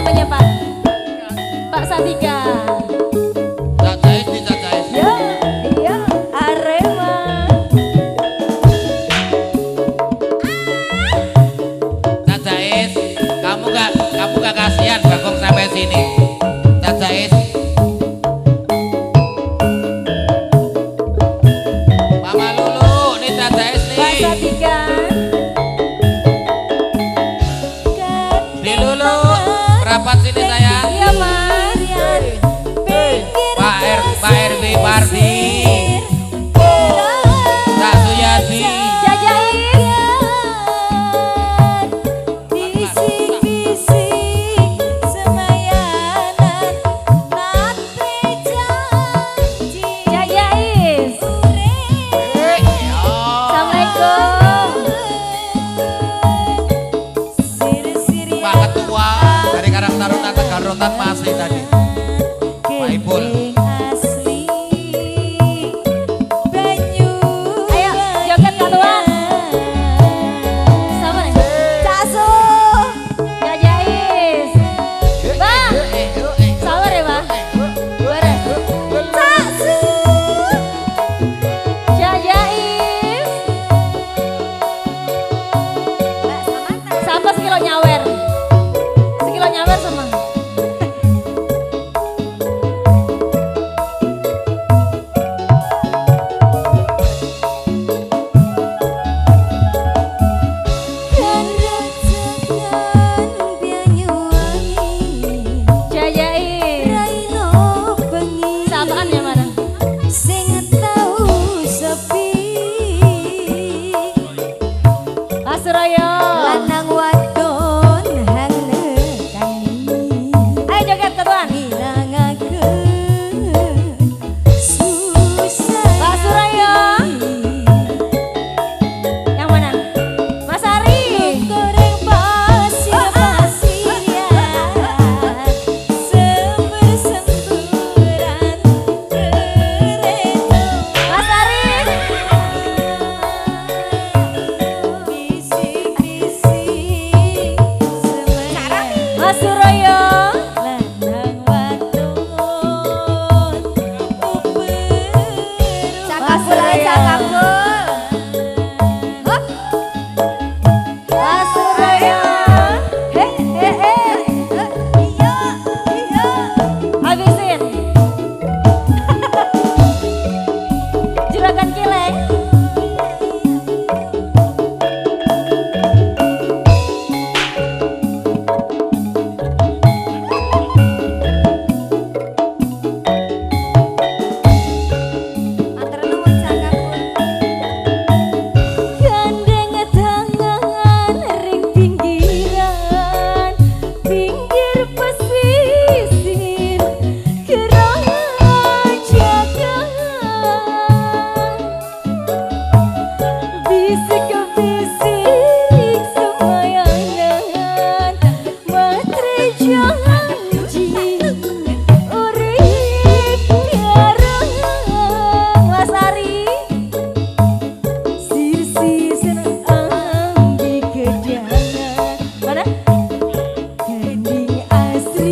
namanya Pak? Pak Satika. Cacais di Cacais. Ya, iya, Arema. Cacais, kamu gak kasihan Bagong sampai sini. Cacais. Mama Lulu, nih Cacais nih. Pak Satika. Di Lulu, rapat sini sayang. Iya Mas. Pak RW Pardi. Kak Suyadi. Pak Ketua dari Karang Taruna Tegal Rotan masih tadi. Pak Ibul. Ayo joget Kak Tuan. Sama nih. Casu. Jajais. Bang. Sabar ya Bang. Beres. Casu. Jajais. Sama sekilo nyawer. Sekilo nyawer sama. Suraya lanang wadon hang nekani ayo joget Kak Tuan ngilangakeun susah Pak Suraya yang mana Mas Ari goreng pasir pasir sember-semburan teredo Mas Ari Mas Suraya lanang wadon cakapul hop Mas Suraya iya habisin juragan kileng Asri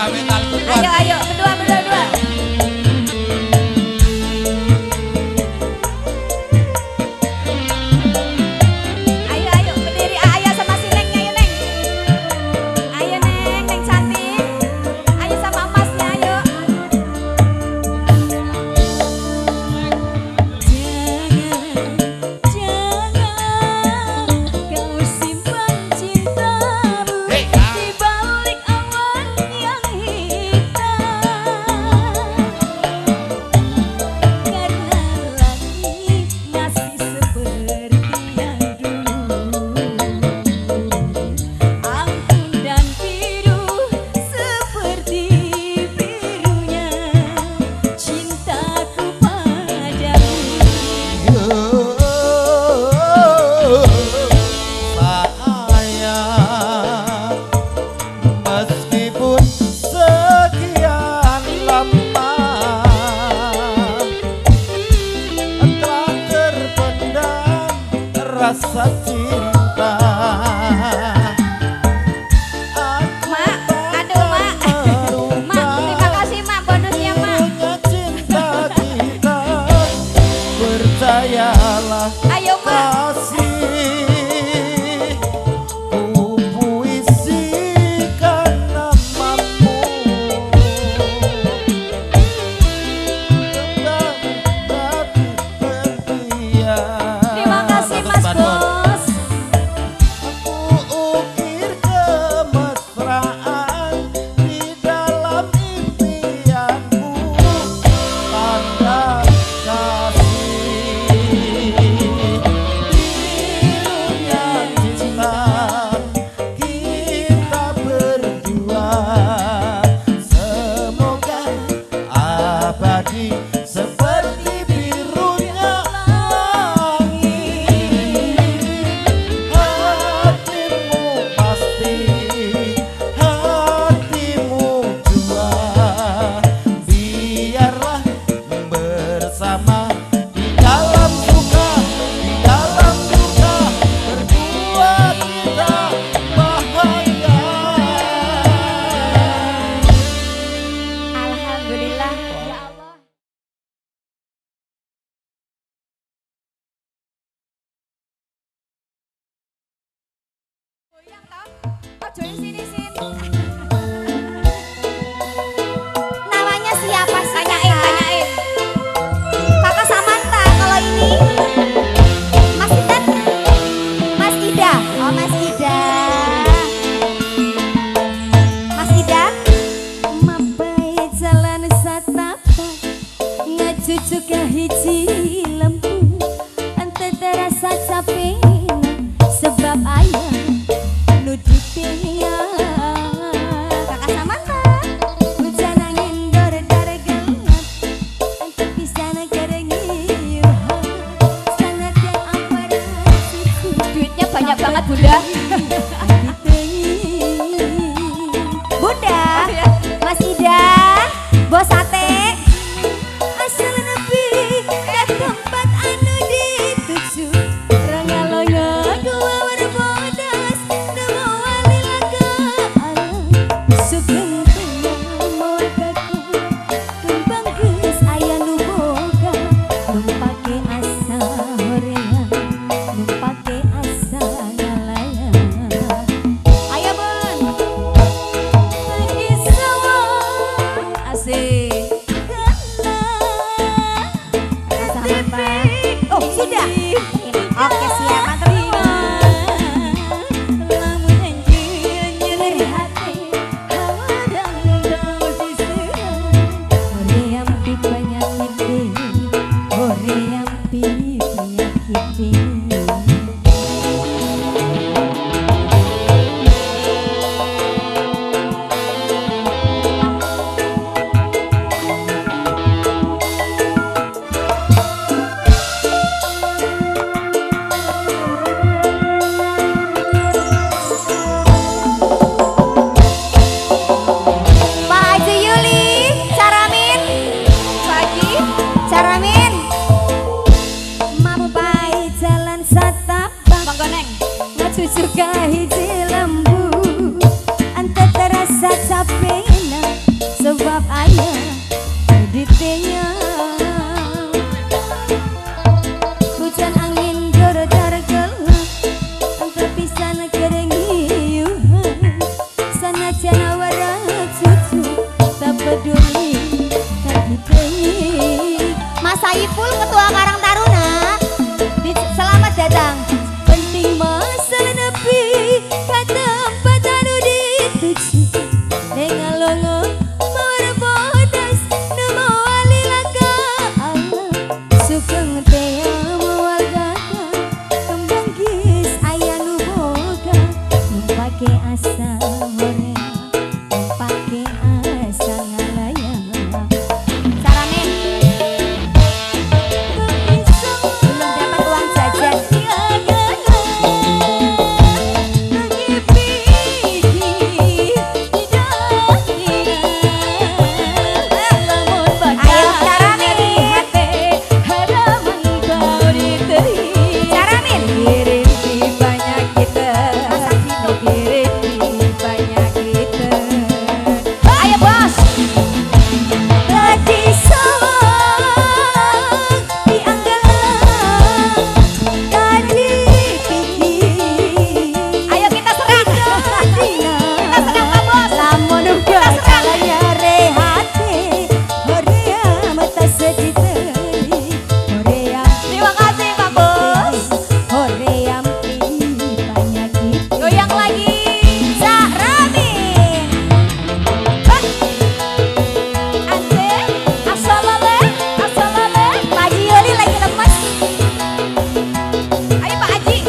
Mbak Metal. Ayo, ayo, berdua, berdua, berdua. Ayo, ayo, berdiri. Ayo sama si Neng, ayo Neng. Ayo Neng, Neng cantik. Ayo sama emasnya, ayo. Jangan kau simpan cintamu Hey, di balik awan yang hitam. Karena langit masih seperti yang dulu. Anggun dan biru seperti birunya cintaku padamu. Sayang, meskipun sekian lama telah terpendam rasa cinta. Mak, aduh Mak. Mak, terima kasih Mak bonusnya Mak. Punya cinta kita, percayalah Ayo Mak. kasih, ku puisikan namamu tentang hati impian. Terima kasih Mas Bos. Aku ukir kemesraan di dalam impianmu, tanda kasih, birunya cinta kita berdua, semoga abadi seperti birunya langit. Hatimu pasti, hatimu jua, biarlah bersama di dalam suka, di dalam duka, berdua kita bahagia. Alhamdulillah ya Allah. Goyang toh. Ojo sini sini. Namanya siapa sih? Tanyain, tanyain. Kakak Samantha kalau ini. Mas Idan. Mas Ida. Oh Mas Ida. Mas Ida. Mabai jalan satapak ngajuju ke hiji lembu ente terasa capek sebab ayah nuduti ya. Kakak Samantha hujan angin dor-dor gelap ente bisa negerengi sangat yang amarasiku. Duitnya banyak banget Bunda. Bunda, Mas Ida, bos sate. Asal nepi ke tempat anu dituju. Rangalonga gua berbodas, nemu walila ke alam. Sugeng tengah mogaku, kembang geus aya nu boga. Numpake asa horeang, numpake asa ngalayang. Ayo Bun, lagi sawah asik. peduli tadi deui. Mas Saiful Ketua Karang Taruna, selamat datang. Penting masalah nepi ka tempat anu dituju, nengalongo mawar bodas nu mawalila ka Allah. Sugeng teh moal gaka kembang geus aya nu boga, nu pake asa horea, nu pake asa ngalaya. Saramin belum dapat uang jajan. Ayo Saramin, Saramin kirim di banyak kita, kirim di banyak kita. Ayo bos. Tadi sawang dianggalan, tadi pikir. Ayo kita serang. Kita serang Pak Bos. Lamun uga salahnya rehate, horea mata sedih teri, horea. Terima kasih Pak Bos. Horea banyak kita. Goyang lagi. Saramin. Ante, asalale, asalale. Pak Haji Yuli lagi lemes. Ayo Pak Haji.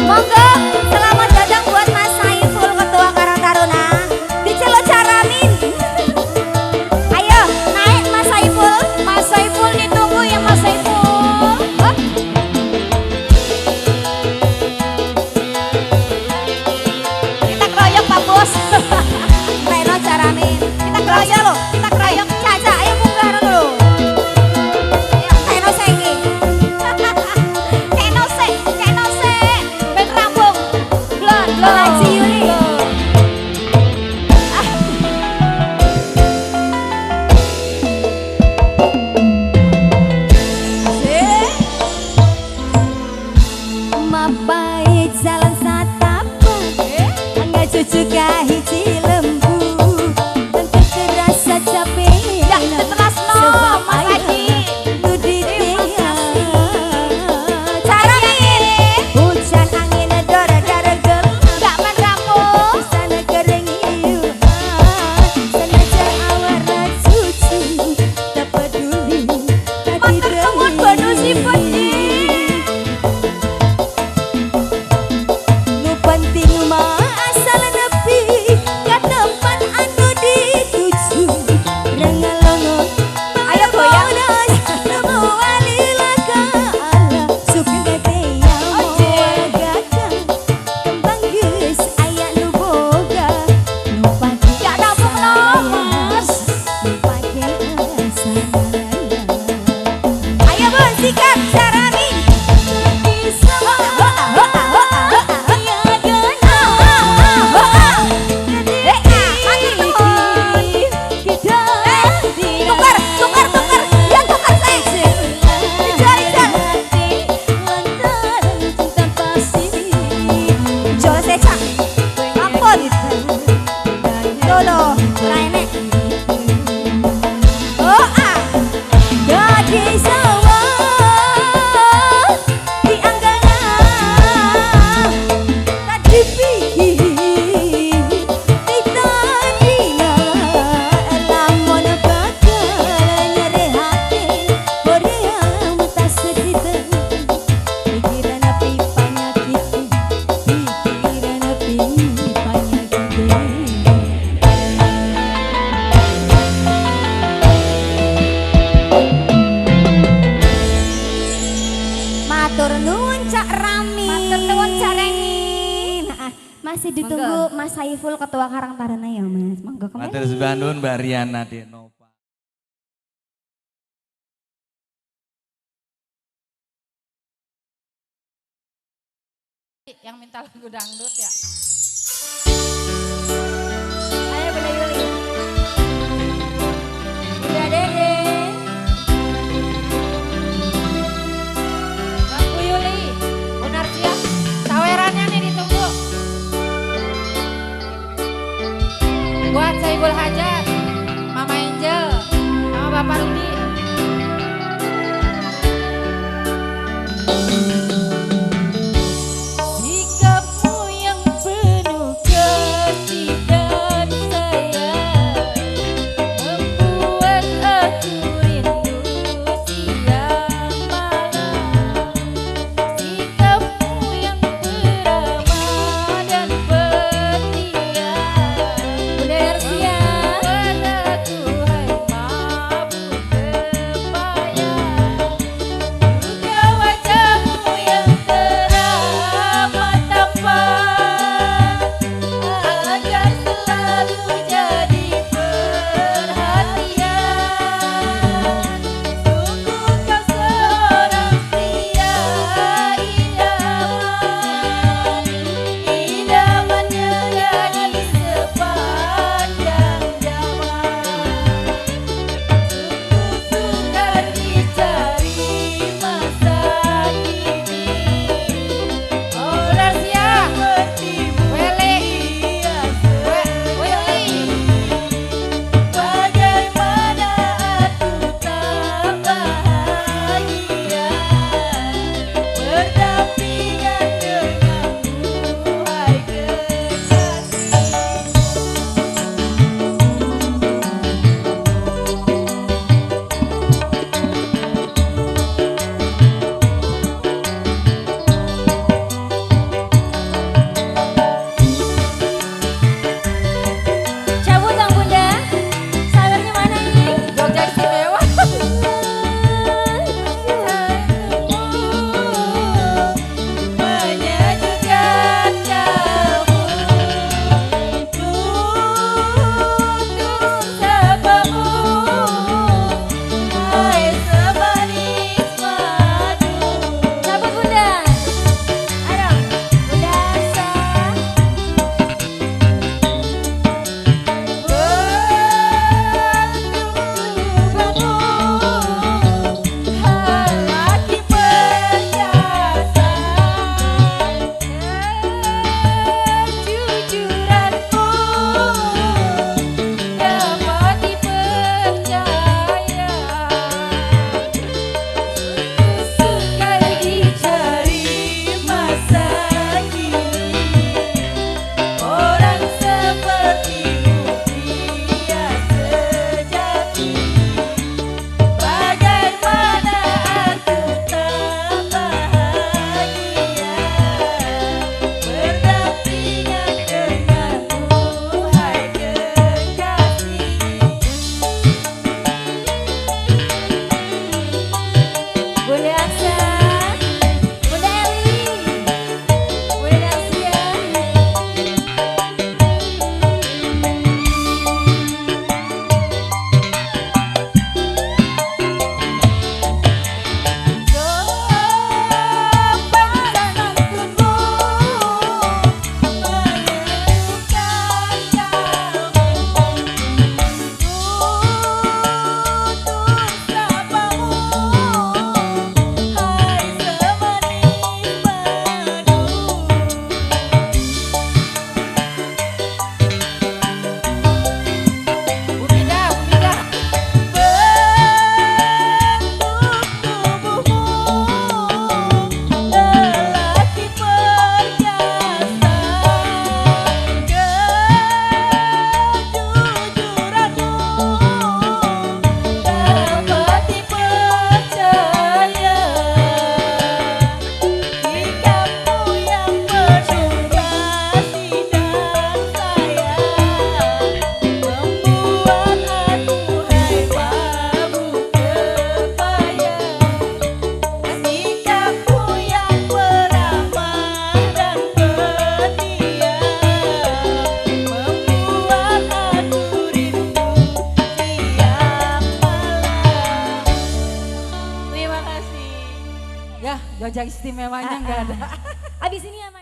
Monggo, selamat datang buat Mas Saiful Ketua Karang Taruna. Diceluk Saramin. Ayo, naik Mas Saiful. Mas Saiful ditunggu ya Mas Saiful. Hop. Kita keroyok Pak Bos. Reno Saramin. Kita keroyok loh. Kita keroyok. Caca, ayo munggah dulu. Reno Senggi. Reno Se. Ben rambung. Blon. Haji Yuli. Mapai jalan satapan, angga cucu kahiji lembu, tentu terasa capek. Ya, tetelasno, Mas Haji. Saramin. Hujan angin dora-dora gelap, gak menrambung. Sana kering iuhan, senajan awara cucu, tak peduli tadi Matur nuwun bonusipun, Ji. nu penting mah asal nepi ka tempat anu dituju, rengalongo Ayo goyang. nu mawalila ka Allah. Sugeng teh moal gagah kembang geus aya nu boga, nu pake Ya nabung no, Mas. nu pake asa ngalaya. Ayo Bun, sikat Saramin. Tukar. Yang tukar saya. Ijal. Jol seca. Ampun. Lolo, ora enek. Oh ah. Dadi sawah dianggalan, tadi pikir ditandina, lamun bakal nyerehake, horea mata sedih teri, pikiran api panyakit, pikiran api panyakit. Matur nuwun Cak Ramin. Matur nuwun, Cak Rengin. Nah, masih ditunggu Mas Saiful Ketua Karang Taruna ya Mas. Monggo kembali. Matur sembah nuwun Mbak Riana Denova. Yang minta lagu dangdut ya. Ayo Bunda Yuli. Bunda Dede. Mas Bu Yuli, benar siap. Sawerannya nih ditunggu. Buat Saiful Hajat, Mama Angel, sama Bapak Rudi. Sikapmu yang penuh kasih dan sayang membuat aku rindu siang malam. Sikapmu yang beramah dan setia Bunda Narsia membuat aku hai mabuk kepayang. Juga wajahmu yang teramat tampan agar selalu jadi perhatian. Sungguh kau seorang pria idamannya jadi sepanjang zaman. Sungguh sukar dicari masa kini. Oh Narsia, Weli, Willy. bagaimana aku tak bahagia berdampingan denganmu hai kekasih. Cabut dong Bunda, sawernya mana ini? Jogja istimewa. Menyejukkan kamu tutur sapamu hai semanis madu. Cabut Bunda, ayo Bunda Aksa. Lelaki perkasa, kejujuranmu dapat dipercaya. Sukar dicari masa kini, orang sepertimu pria sejati. Bagaimana aku tak bahagia berdampingan denganmu hai kekasih. Bunda Aksa, Bunda Eli, Bunda Narsia. Bumida, Bumida. Bentuk tubuhmu lelaki perkasa, kejujuranmu dapat dipercaya. Sikapmu yang penuh kasih dan sayang membuat aku hai mabuk kepayang. Sikapmu yang beramah dan setia membuat aku rindu siang malam. Terima kasih. Ya, Jogja istimewanya nggak ada. Abis ini apa?